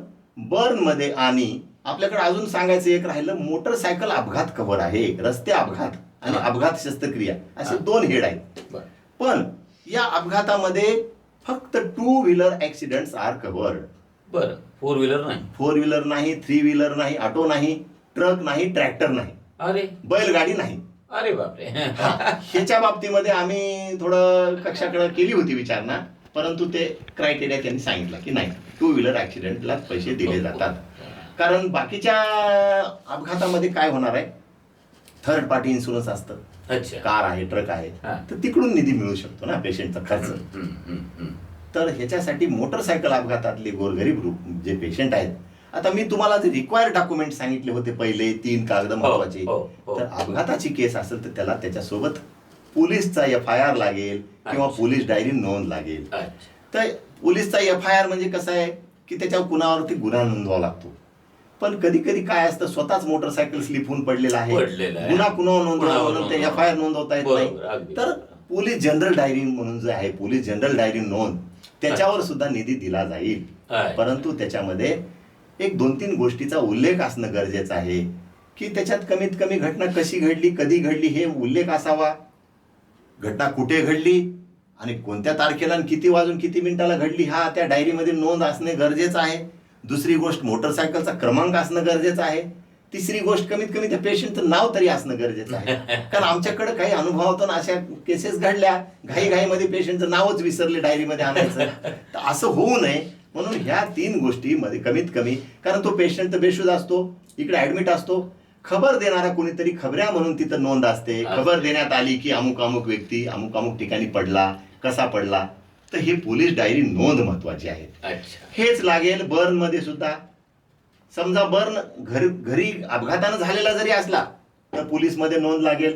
बर्न मध्ये, आणि आपल्याकडे अजून सांगायचं एक राहिलं, मोटरसायकल अपघात कव्हर आहे. रस्ते अपघात आणि अपघात शस्त्रक्रिया असे 2 हेड आहेत. पण या अपघातामध्ये फक्त 2 व्हीलर ऍक्सिडेंट्स आर कव्हर्ड. बरं. 4 व्हीलर नाही, 3 व्हीलर नाही, ऑटो नाही, ट्रक नाही, ट्रॅक्टर नाही, अरे बैलगाडी नाही. अरे बापरे. ह्याच्या बाबतीमध्ये आम्ही थोडं कक्षाकडे केली होती विचारणा, परंतु ते क्रायटेरिया त्यांनी सांगितलं की नाही, 2 व्हीलर ऍक्सिडेंटला पैसे दिले जातात. कारण बाकीच्या अपघातामध्ये काय होणार आहे, थर्ड पार्टी इन्शुरन्स असतं, अच्छा. कार आहे, ट्रक आहे, हा. तर तिकडून निधी मिळू शकतो ना पेशंटचा खर्च. तर ह्याच्यासाठी मोटरसायकल अपघातातले गोरगरीब जे पेशंट आहेत, आता मी तुम्हाला जे रिक्वायर्ड डॉक्युमेंट सांगितले होते पहिले 3 कागद महत्वाचे, तर अपघाताची केस असेल तर त्याला त्याच्यासोबत पोलीसचा FIR लागेल किंवा पोलीस डायरी नोंद लागेल. तर पोलीसचा FIR म्हणजे कसं आहे की त्याच्यावर कुणावरती गुन्हा नोंदवावा लागतो. पण कधी कधी काय असतं, स्वतःच मोटरसायकल स्लिप होऊन पडलेला आहे, गुन्हा कुणावर नोंदवावा म्हणून ते FIR नोंदवता येत नाही. तर पोलीस जनरल डायरी म्हणून जे आहे, पोलीस जनरल डायरी नोंद, त्याच्यावर सुद्धा निधी दिला जाईल. परंतु त्याच्यामध्ये एक 2-3 गोष्टीचा उल्लेख असणं गरजेचं आहे की त्याच्यात कमीत कमी घटना कशी घडली, कधी घडली हे उल्लेख असावा, घटना कुठे घडली आणि कोणत्या तारखेला आणि किती वाजून किती मिनिटाला घडली हा त्या डायरीमध्ये नोंद असणे गरजेचं आहे. दुसरी गोष्ट मोटरसायकलचा क्रमांक असणं गरजेचं आहे. तिसरी गोष्ट कमीत कमी त्या पेशंटचं नाव तरी असणं गरजेचं आहे. कारण आमच्याकडे काही अनुभवातून अशा केसेस घडल्या, घाईघाईमध्ये पेशंटचं नावच विसरले डायरीमध्ये आणायचं. तर असं होऊ नये म्हणून ह्या 3 गोष्टीमध्ये कमीत कमी, कारण तो पेशंट तर बेशुद्ध असतो, इकडे ऍडमिट असतो, खबर देणारा कोणीतरी खबऱ्या म्हणून तिथं नोंद असते, खबर देण्यात आली की अमुक अमुक व्यक्ती अमुक अमुक ठिकाणी पडला, कसा पडला. तर हे पोलीस डायरी नोंद महत्वाची आहे. हेच लागेल बर्न मध्ये सुद्धा. समजा बर्न घरी अपघातानं झालेला जरी असला तर पोलीस मध्ये नोंद लागेल.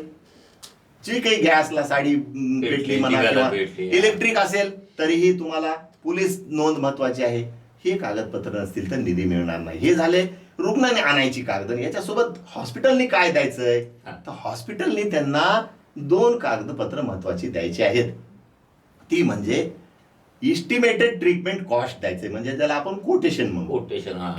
जी काही गॅसला साडी पेटली म्हणा किंवा इलेक्ट्रिक असेल तरीही तुम्हाला पोलीस नोंद महत्वाची आहे. हे कागदपत्र नसतील तर निधी मिळणार नाही. हे झाले रुग्णाने आणायची कागद. याच्यासोबत हॉस्पिटलनी काय द्यायचंय, तर हॉस्पिटलनी त्यांना 2 कागदपत्र महत्वाची द्यायची आहेत. ती म्हणजे इस्टिमेटेड ट्रीटमेंट कॉस्ट द्यायचे, म्हणजे त्याला आपण कोटेशन म्हणू,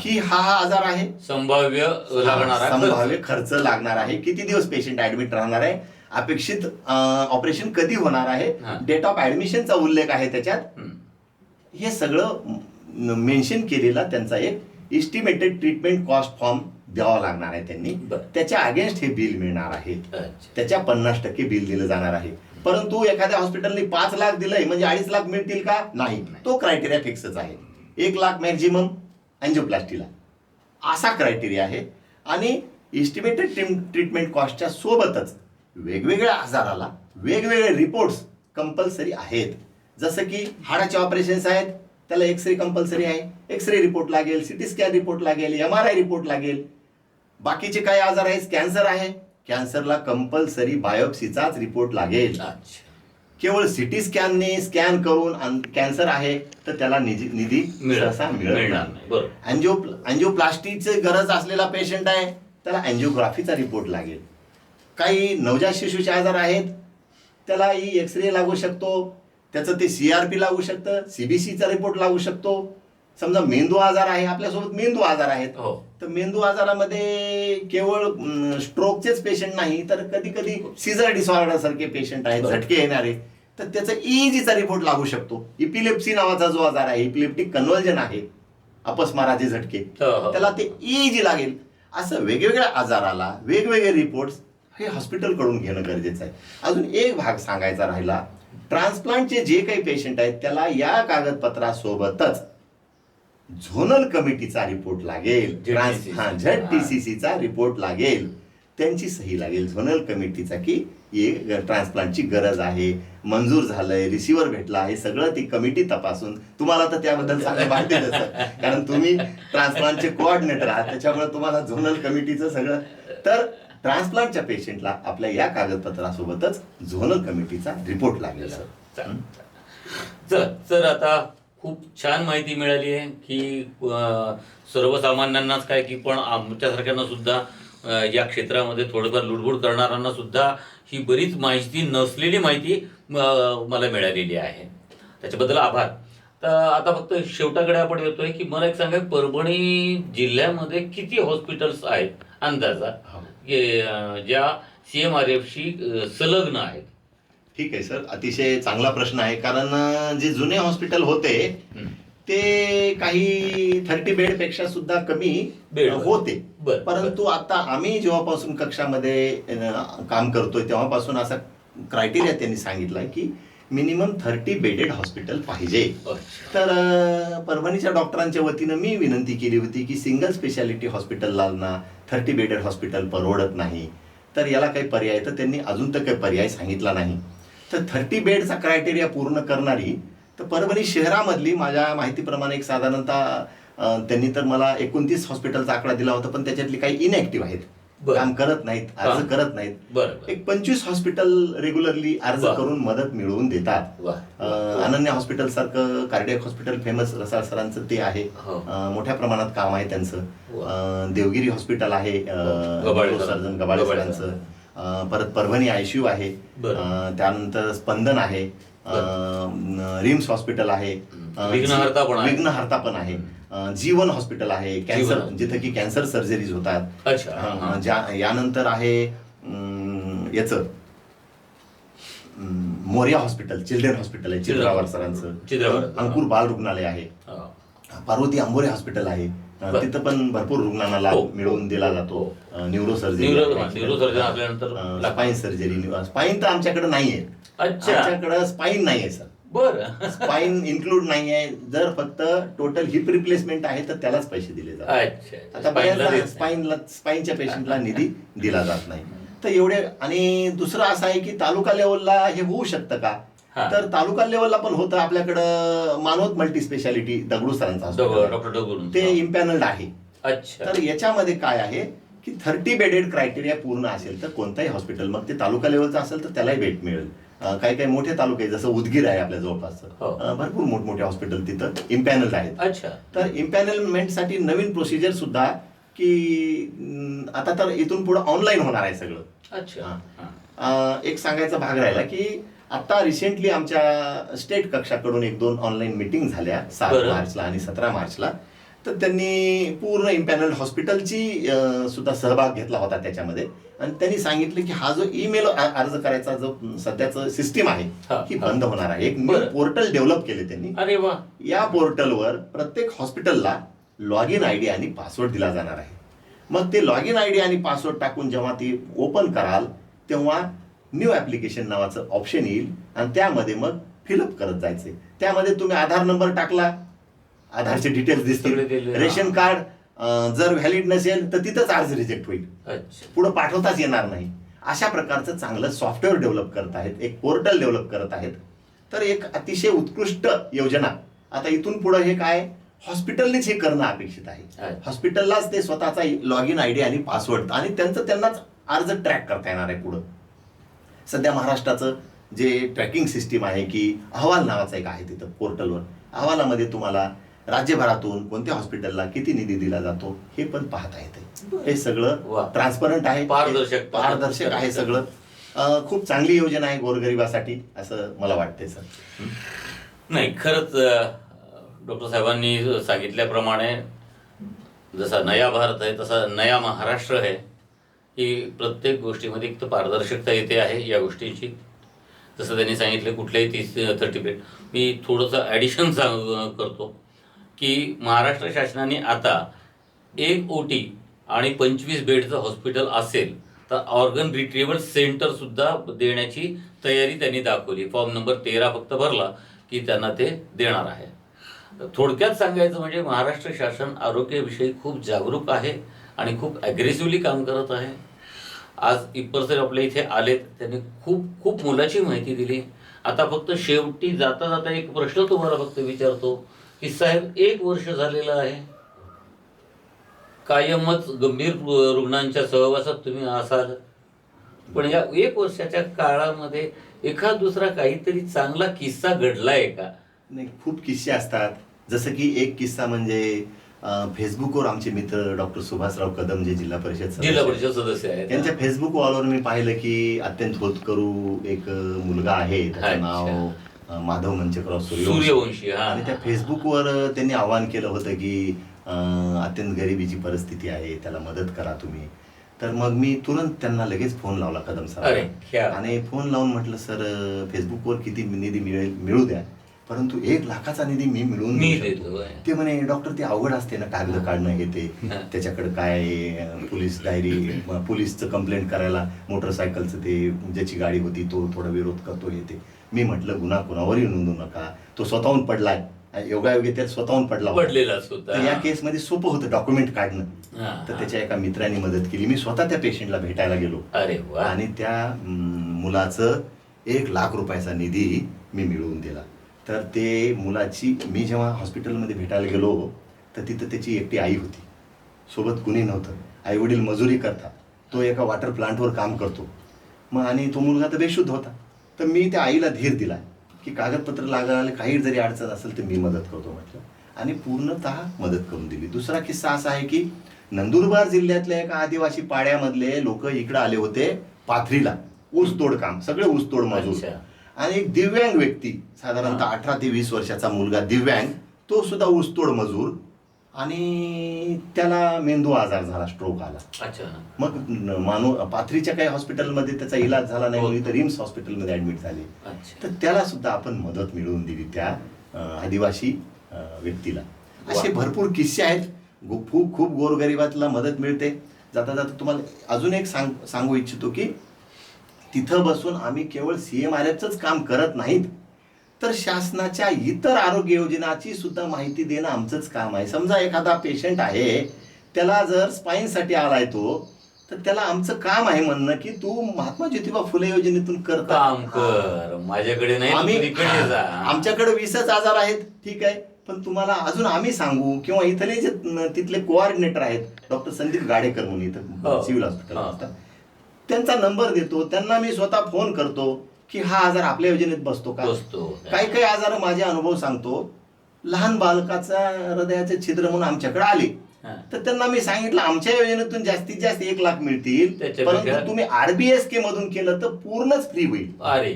की हा आजार आहे, संभाव्य खर्च लागणार आहे, किती दिवस पेशंट ऍडमिट राहणार आहे, अपेक्षित ऑपरेशन कधी होणार आहे, डेट ऑफ ऍडमिशनचा उल्लेख आहे त्याच्यात. हे सगळं मेन्शन केलेला त्यांचा एक इस्टिमेटेड ट्रीटमेंट कॉस्ट फॉर्म द्यावा लागणार आहे त्यांनी. त्याच्या अगेन्स्ट हे बिल मिळणार आहे, त्याच्या 50% बिल दिलं जाणार आहे. परंतु एखाद्या हॉस्पिटलने 5 लाख दिलंय म्हणजे 2.5 लाख मिळतील का, नाही, तो क्रायटेरिया फिक्सच आहे. 1 लाख मॅक्झिमम अँजिओप्लास्टीला असा क्रायटेरिया आहे. आणि इस्टिमेटेड ट्रीटमेंट कॉस्टच्या सोबतच वेगवेगळ्या आजाराला वेगवेगळे रिपोर्ट्स कंपल्सरी आहेत. जसं की हाडाचे ऑपरेशन्स आहेत, त्याला एक्सरे कंपल्सरी आहे, एक्सरे रिपोर्ट लागेल, सिटी स्कॅन रिपोर्ट लागेल, MRI रिपोर्ट लागेल. बाकीचे काही आजार आहेत, कॅन्सर आहे, कॅन्सरला कंपल्सरी बायोप्सीचाच रिपोर्ट लागेल. केवळ सिटी स्कॅनने स्कॅन करून कॅन्सर आहे तर त्याला निधी सहसा मिळणार नाही. अँजिओप्लास्टीची गरज असलेला पेशंट आहे त्याला अँजिओग्राफीचा रिपोर्ट लागेल. काही नवजात शिशूचे आजार आहेत त्याला एक्सरे लागू शकतो, त्याचं ते CRP लागू शकतं, CBCचा रिपोर्ट लागू शकतो. समजा मेंदू आजार आहे, आपल्यासोबत मेंदू आजार आहेत, तर मेंदू आजारामध्ये केवळ स्ट्रोकचेच पेशंट नाही तर कधी कधी सीझर डिसऑर्डर सारखे पेशंट आहेत, झटके येणारे, तर त्याचा EEGचा रिपोर्ट लागू शकतो. इपिलेप्सी नावाचा जो आजार आहे, इपिलेप्टिक कन्व्हर्जन आहे, अपस्माराचे झटके, त्याला ते EEG लागेल. असं वेगवेगळ्या आजाराला वेगवेगळे रिपोर्ट्स हे हॉस्पिटलकडून घेणं गरजेचं आहे. अजून एक भाग सांगायचा राहिला, ट्रान्सप्लांटचे जे काही पेशंट आहेत त्याला या कागदपत्रासोबतच झोनल कमिटीचा रिपोर्ट लागेल, ZTCCचा रिपोर्ट लागेल, त्यांची सही लागेल झोनल कमिटीचा की ट्रान्सप्लांटची गरज आहे, मंजूर झालंय, रिसिव्हर भेटला आहे, सगळं ती कमिटी तपासून. तुम्हाला तर त्याबद्दल सांगा माहितीच कारण तुम्ही ट्रान्सप्लांटचे कोऑर्डिनेटर आहात, त्याच्यामुळे तुम्हाला झोनल कमिटीचं सगळं. तर ट्रान्सप्लांटच्या पेशंटला आपल्या या कागदपत्रासोबतच झोनल कमिटीचा रिपोर्ट लागेल. सर आता खूप छान माहिती मिळाली आहे की सर्वसामान्यांनाच काय की पण आमच्यासारख्यांना सुद्धा या क्षेत्रामध्ये थोडंफार लुडबुड करणाऱ्यांना सुद्धा ही बरीच माहिती नसलेली माहिती मला मिळालेली आहे. त्याच्याबद्दल आभार. तर आता फक्त शेवटाकडे आपण येतोय की मला एक सांगा, परभणी जिल्ह्यामध्ये किती हॉस्पिटल्स आहेत अंदाजा ज्या CMRFशी संलग्न आहेत? ठीक आहे सर, अतिशय चांगला प्रश्न आहे. कारण जे जुने हॉस्पिटल होते ते काही 30 बेड पेक्षा सुद्धा कमी होते. परंतु आता आम्ही जेव्हापासून कक्षामध्ये काम करतोय तेव्हापासून असा क्रायटेरिया त्यांनी सांगितलाय की मिनिमम 30 बेडेड हॉस्पिटल पाहिजे. तर परभणीच्या डॉक्टरांच्या वतीनं मी विनंती केली होती की सिंगल स्पेशालिटी हॉस्पिटलला 30 बेडेड हॉस्पिटल परवडत नाही, तर याला काही पर्याय, तर त्यांनी अजून तर काही पर्याय सांगितला नाही. तर 30 बेडचा क्रायटेरिया पूर्ण करणारी तर परभणी शहरामधली माझ्या माहितीप्रमाणे एक साधारणतः त्यांनी तर मला 29 हॉस्पिटलचा आकडा दिला होता, पण त्याच्यातली काही इनॅक्टिव्ह आहेत, काम करत नाहीत, अर्ज करत नाहीत. एक 25 हॉस्पिटल रेग्युलरली अर्ज करून मदत मिळवून देतात. अनन्य हॉस्पिटल सारखं कार्डियक हॉस्पिटल फेमस रसाळ सरांचं ते आहे, मोठ्या प्रमाणात काम आहे त्यांचं. देवगिरी हॉस्पिटल आहे सर्जन गबाळे सरांचं. परत परभणी ICU आहे, त्यानंतर स्पंदन आहे, रिम्स हॉस्पिटल आहे, विघ्नहर्ता पण आहे, जीवन हॉस्पिटल आहे, कॅन्सर जिथे की कॅन्सर सर्जरीज होतात. यानंतर आहे याचं मोरिया हॉस्पिटल, चिल्ड्रन हॉस्पिटल आहे चित्रावर सरांचं. अंकुर बाल रुग्णालय आहे. पार्वती आंबोरे हॉस्पिटल आहे, तिथं पण भरपूर रुग्णांना लाभ मिळवून दिला जातो. Neuro surgery, spine surgery. Spine तर आमच्याकडे नाहीये, आमच्याकडे स्पाईन नाहीये सर. बरं, स्पाईन इन्क्लूड नाहीये. जर फक्त टोटल हिप रिप्लेसमेंट आहे तर त्यालाच पैसे दिले जातात. आता बऱ्याचदा स्पाईनच्या पेशंटला निधी दिला जात नाही. तर एवढे. आणि दुसरं असं आहे की तालुका लेवलला हे होऊ शकतं का, तर तालुका लेवलला पण होतं. आपल्याकडं मानवत मल्टी स्पेशालिटी दगडू सरांचा हॉस्पिटल ते इम्पॅनल्ड आहे. तर याच्यामध्ये काय आहे की 30 बेडेड क्रायटेरिया पूर्ण असेल तर कोणताही हॉस्पिटल, मग ते तालुका लेवलचं असेल तर त्यालाही भेट मिळेल. काही काही मोठे तालुके जसं उदगीर आहे आपल्या जवळपासचं, भरपूर मोठमोठे हॉस्पिटल तिथं इम्पॅनल्ड आहेत. तर इम्पॅनलमेंटसाठी नवीन प्रोसिजर सुद्धा की आता तर इथून पुढे ऑनलाईन होणार आहे सगळं. एक सांगायचा भाग राहिला की आता रिसेंटली आमच्या स्टेट कक्षाकडून 1-2 ऑनलाईन मिटिंग झाल्या 7 मार्चला आणि 17 मार्चला. तर त्यांनी पूर्ण इम्पॅनल्ड हॉस्पिटलची सुद्धा सहभाग घेतला होता त्याच्यामध्ये. आणि त्यांनी सांगितलं की हा जो ईमेल अर्ज करायचा जो सध्याचं सिस्टीम आहे ही बंद होणार आहे. एक पोर्टल डेव्हलप केले त्यांनी. अरे वा. या पोर्टलवर प्रत्येक हॉस्पिटलला लॉग इन ID आणि पासवर्ड दिला जाणार आहे. मग ते लॉग इन ID आणि पासवर्ड टाकून जेव्हा ती ओपन कराल तेव्हा न्यू ऍप्लिकेशन नावाचं ऑप्शन येईल आणि त्यामध्ये मग फिलअप करत जायचे. त्यामध्ये तुम्ही आधार नंबर टाकला, आधारचे डिटेल्स दिसतील. रेशन कार्ड जर व्हॅलिड नसेल तर तिथंच अर्ज रिजेक्ट होईल, पुढे पाठवताच येणार नाही. अशा प्रकारचं चांगलं सॉफ्टवेअर डेव्हलप करत आहेत, एक पोर्टल डेव्हलप करत आहेत. तर एक अतिशय उत्कृष्ट योजना. आता इथून पुढे हे काय हॉस्पिटलनेच हे करणं अपेक्षित आहे. हॉस्पिटललाच ते स्वतःचा लॉग इन ID आणि पासवर्ड आणि त्यांनाच अर्ज ट्रॅक करता येणार आहे. पुढं सध्या महाराष्ट्राचं जे ट्रॅकिंग सिस्टीम आहे की अहवाल नावाचा एक आहे तिथं पोर्टलवर. अहवालामध्ये तुम्हाला राज्यभरातून कोणत्या हॉस्पिटलला किती निधी दिला जातो हे पण पाहता येते. हे सगळं ट्रान्सपरंट आहे, पारदर्शक आहे सगळं. खूप चांगली योजना आहे गोरगरिबासाठी असं मला वाटतंय सर. नाही, खरंच डॉक्टर साहेबांनी सांगितल्याप्रमाणे जसा नया भारत आहे तसा नया महाराष्ट्र आहे की प्रत्येक गोष्टीमध्ये एक तर पारदर्शकता येते आहे या गोष्टींची. जसं त्यांनी सांगितलं कुठल्याही 30 बेड. मी थोडंसं ॲडिशन करतो की महाराष्ट्र शासनाने आता 1 OT आणि 25 बेडचं हॉस्पिटल असेल तर ऑर्गन रिट्रीव्हल सेंटर सुद्धा देण्याची तयारी त्यांनी दाखवली. फॉर्म नंबर 13 फक्त भरला की त्यांना ते देणार आहे. थोडक्यात सांगायचं म्हणजे महाराष्ट्र शासन आरोग्याविषयी खूप जागरूक आहे आणि खूप ॲग्रेसिव्हली काम करत आहे. आज इप्पर सर आपल्या इथे आलेत, त्यांनी खूप खूप मोलाची माहिती दिली. आता फक्त शेवटी जाता जाता एक प्रश्न तुम्हाला फक्त विचारतो की साहेब 1 वर्ष झालेलं आहे, कायमच गंभीर रुग्णांच्या सहवासात तुम्ही असाल, पण या 1 वर्षाच्या काळामध्ये एखाद दुसरा काहीतरी चांगला किस्सा घडलाय का? नाही, खूप किस्से असतात. जसं की एक किस्सा म्हणजे फेसबुकवर आमचे मित्र डॉक्टर सुभाषराव कदम जे जिल्हा परिषद सदस्य आहेत, त्यांच्या फेसबुक वॉलवर मी पाहिलं की अत्यंत होतकरू एक मुलगा आहे, त्याचं नाव माधव मंचकराव सूर्यवंशी. आणि त्या फेसबुकवर त्यांनी आवाहन केलं होतं की अत्यंत गरिबीची परिस्थिती आहे, त्याला मदत करा तुम्ही. तर मग मी तुरंत त्यांना लगेच फोन लावला कदम सर, आणि फोन लावून म्हटलं सर फेसबुकवर किती निधी मिळू द्या, परंतु 1 लाखाचा निधी मी मिळवून देतो. ते म्हणे डॉक्टर ते अवघड असते ना, कागद काढणं हे ते, त्याच्याकडे काय पोलीस डायरी, पोलीसचं कंप्लेंट करायला मोटरसायकलचं ते ज्याची गाडी होती तो थोडा विरोध करतो हे ते. मी म्हटलं गुन्हा कुणावरही नोंदवू नका, तो स्वतःहून पडलाय, योगायोगी त्यात स्वतःहून पडलेलाच होता. तर या केसमध्ये सोपं होतं डॉक्युमेंट काढणं. तर त्याच्या एका मित्राने मदत केली. मी स्वतः त्या पेशंटला भेटायला गेलो. अरे वा. आणि त्या मुलाचं 1,00,000 रुपयाचा निधी मी मिळवून दिला. तर ते मुलाची, मी जेव्हा हॉस्पिटलमध्ये भेटायला गेलो तर तिथं त्याची एकटी आई होती, सोबत कुणी नव्हतं. आई वडील मजुरी करतात, तो एका वॉटर प्लांटवर काम करतो. मग आणि तो मुलगा तर बेशुद्ध होता. तर मी त्या आईला धीर दिला की कागदपत्र लागायला काही जरी अडचण असेल तर मी मदत करतो म्हटलं, आणि पूर्णतः मदत करून दिली. दुसरा किस्सा असा आहे की नंदुरबार जिल्ह्यातल्या एका आदिवासी पाड्यामधले लोक इकडे आले होते पाथरीला, ऊसतोड काम, सगळे ऊसतोड मजूर. आणि एक दिव्यांग व्यक्ती, साधारणतः 18 ते 20 वर्षाचा मुलगा दिव्यांग, तो सुद्धा ऊसतोड मजूर, आणि त्याला मेंदू आजार झाला, स्ट्रोक आला. मग पाथरीच्या काही हॉस्पिटलमध्ये त्याचा इलाज झाला नाही म्हणून इथं रिम्स हॉस्पिटलमध्ये ऍडमिट झाले. तर त्याला सुद्धा आपण मदत मिळवून दिली त्या आदिवासी व्यक्तीला. असे भरपूर किस्से आहेत. खूप खूप गोरगरिबातला मदत मिळते. जाता जाता तुम्हाला अजून एक सांगू इच्छितो की तिथं बसून आम्ही केवळ CMRFचंच काम करत नाहीत, तर शासनाच्या इतर आरोग्य योजनाची सुद्धा माहिती देणं आमचंच काम आहे. समजा एखादा पेशंट आहे, त्याला जर स्पाईनसाठी आलाय तो, तर त्याला आमचं काम आहे म्हणणं की तू महात्मा ज्योतिबा फुले योजनेतून काम कर, माझ्याकडे नाही, आमच्याकडे 20च आजार आहेत, ठीक आहे, पण तुम्हाला अजून आम्ही सांगू. किंवा इथले जे तिथले कोऑर्डिनेटर आहेत, डॉक्टर संदीप गाडेकर म्हणून इथं सिव्हिल हॉस्पिटल असतात, त्यांचा नंबर देतो, त्यांना मी स्वतः फोन करतो की हा आजार आपल्या योजनेत बसतो का. काही काही आजार माझे अनुभव सांगतो. लहान बालकाचा हृदयाचे छिद्र म्हणून आमच्याकडे आले, तर त्यांना मी सांगितलं आमच्या योजनेतून जास्तीत जास्त 1,00,000 मिळतील, परंतु तुम्ही RBSK मधून केलं तर पूर्णच फ्री होईल. अरे,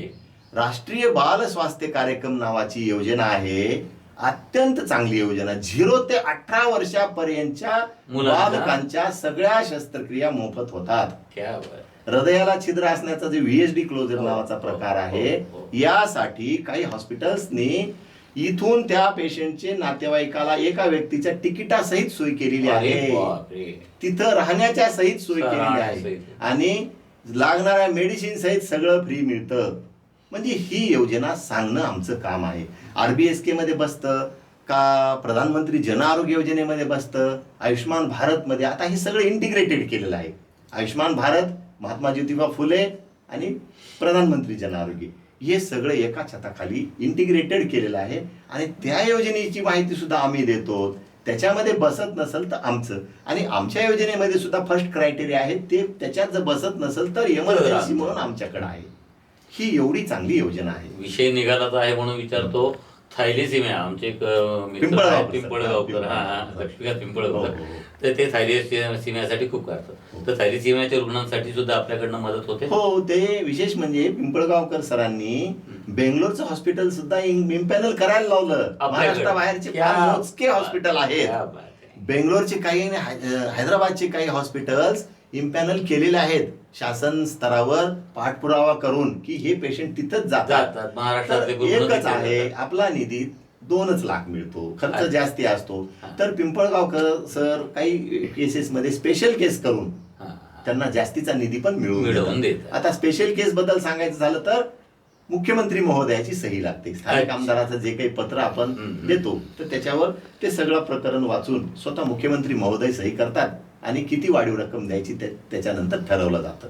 राष्ट्रीय बाल स्वास्थ्य कार्यक्रम नावाची योजना आहे, अत्यंत चांगली योजना. 0 ते 18 वर्षापर्यंतच्या बालकांच्या सगळ्या शस्त्रक्रिया मोफत होतात. हृदयाला छिद्र असण्याचा जे VSD क्लोजर नावाचा प्रकार आहे, यासाठी काही हॉस्पिटल्सनी इथून त्या पेशंटचे नातेवाईकाला एका व्यक्तीच्या तिकिटासहित सोय केलेली आहे, तिथं राहण्याच्या सहित सोय केलेली आहे, आणि लागणाऱ्या मेडिसिन सहित सगळं फ्री मिळतं. म्हणजे ही योजना सांगणं आमचं काम आहे. RBSK मध्ये बसतं का, प्रधानमंत्री जन आरोग्य योजनेमध्ये बसतं, आयुष्यमान भारत मध्ये, आता हे सगळं इंटिग्रेटेड केलेलं आहे. आयुष्यमान भारत, महात्मा ज्योतिबा फुले आणि प्रधानमंत्री जन आरोग्य, हे सगळं एका छताखाली इंटिग्रेटेड केलेलं आहे. आणि त्या योजनेची माहिती सुद्धा आम्ही देतो. त्याच्यामध्ये बसत नसेल तर आमचं, आणि आमच्या योजनेमध्ये सुद्धा फर्स्ट क्रायटेरिया आहे, ते त्याच्यात जर बसत नसेल तर इमर्जन्सी म्हणून आमच्याकडे आहे. ही एवढी चांगली योजना आहे. विषय निघालाच आहे म्हणून विचारतो. थायलेसिमिया, आमचे एक पिंपळगावकर, लक्ष्मीकांत पिंपळगावकर, तर ते थायलेसिमियासाठी खूप करतात. तर थायलेसिमियाच्या रुग्णांसाठी सुद्धा आपल्याकडनं मदत होते. हो, ते विशेष म्हणजे पिंपळगावकर सरांनी बेंगलोरचं हॉस्पिटल सुद्धा इम्पॅनल करायला लावलं. महाराष्ट्राबाहेरचे मोजके हॉस्पिटल आहेत, बेंगलोरचे काही आणि हैदराबादचे काही हॉस्पिटल्स इम्पॅनल केलेले आहेत शासन स्तरावर पाठपुरावा करून की हे पेशंट तिथंच जातात. महाराष्ट्रात एकच आहे, आपला निधी 2 लाख मिळतो, खर्च जास्ती असतो. तर पिंपळगावकर सर काही केसेस मध्ये स्पेशल केस करून त्यांना जास्तीचा निधी पण मिळवून देतात. आता स्पेशल केस बद्दल सांगायचं झालं तर मुख्यमंत्री महोदयाची सही लागते. स्थानिक आमदाराचं जे काही पत्र आपण देतो तर त्याच्यावर ते सगळं प्रकरण वाचून स्वतः मुख्यमंत्री महोदय सही करतात, आणि किती वाढीव रक्कम द्यायची त्याच्यानंतर ठरवलं जातं.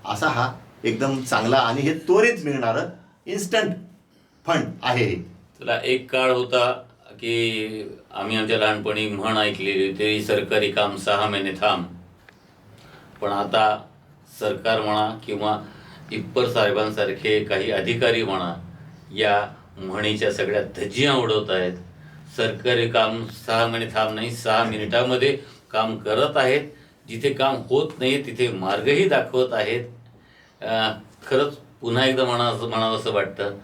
असा हा एकदम चांगला आणि हे त्वरित मिळणारं इन्स्टंट फंड आहे. तुला एक काळ होता की आम्ही आमच्या लहानपणी म्हण ऐकलेली होती, सरकारी काम 6 महिने थांब. पण आता सरकार म्हणा किंवा इप्पर साहेबांसारखे काही अधिकारी म्हणा, या म्हणीच्या सगळ्या धज्जियां उडवत आहेत. सरकारी काम 6 महिने थांब नाही, 6 मिनिटामध्ये काम करत आहेत. जिथे काम होत नाही तिथे मार्गही दाखवत आहेत. खरंच पुन्हा एकदा म्हणावं असं वाटतं,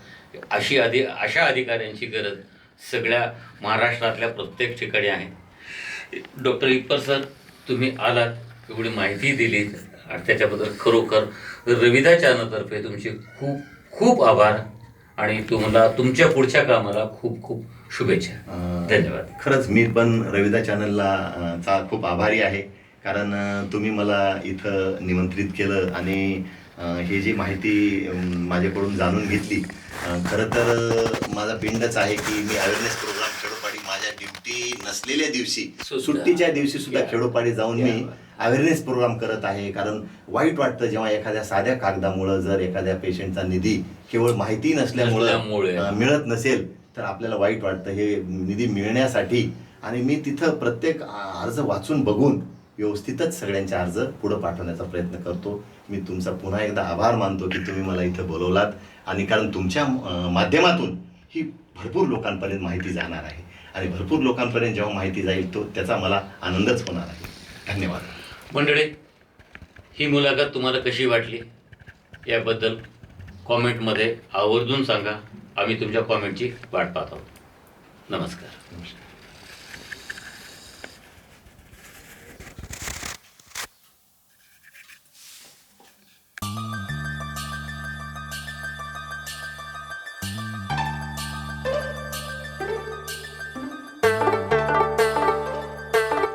अशा अधिकाऱ्यांची गरज सगळ्या महाराष्ट्रातल्या प्रत्येक ठिकाणी आहे. डॉक्टर इप्पर सर, तुम्ही आलात, एवढी माहिती दिली, आणि त्याच्याबद्दल खरोखर रविदा चॅनलतर्फे तुमचे खूप खूप आभार, आणि तुम्हाला तुमच्या पुढच्या कामाला खूप खूप शुभेच्छा. धन्यवाद. खरंच मी पण रविदा चॅनलला खूप आभारी आहे, कारण तुम्ही मला इथं निमंत्रित केलं आणि ही जी माहिती माझ्याकडून जाणून घेतली. खरं तर माझा पिंडच आहे की मी अवेअरनेस प्रोग्राम खेडोपाडी माझ्या ड्युटी नसलेल्या दिवशी, सुट्टीच्या दिवशी सुद्धा खेडोपाडी जाऊन मी अवेअरनेस प्रोग्राम करत आहे. कारण वाईट वाटतं जेव्हा एखाद्या साध्या कागदामुळं जर एखाद्या पेशंटचा निधी केवळ माहिती नसल्यामुळं मिळत नसेल तर आपल्याला वाईट वाटतं. हे निधी मिळण्यासाठी आणि मी तिथं प्रत्येक अर्ज वाचून बघून व्यवस्थितच सगळ्यांचे अर्ज पुढं पाठवण्याचा प्रयत्न करतो. मी तुमचा पुन्हा एकदा आभार मानतो की तुम्ही मला इथं बोलवलात आणि कारण तुमच्या माध्यमातून ही भरपूर लोकांपर्यंत माहिती जाणार आहे आणि भरपूर लोकांपर्यंत जेव्हा माहिती जाईल तो त्याचा मला आनंदच होणार आहे. धन्यवाद. मंडळी, ही मुलाखत तुम्हाला कशी वाटली याबद्दल कॉमेंटमध्ये आवर्जून सांगा. आम्ही तुमच्या कॉमेंटची वाट पाहत आहोत. नमस्कार.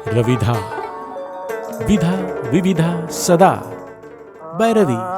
रविधा विधा विविधा सदा. बैरवी.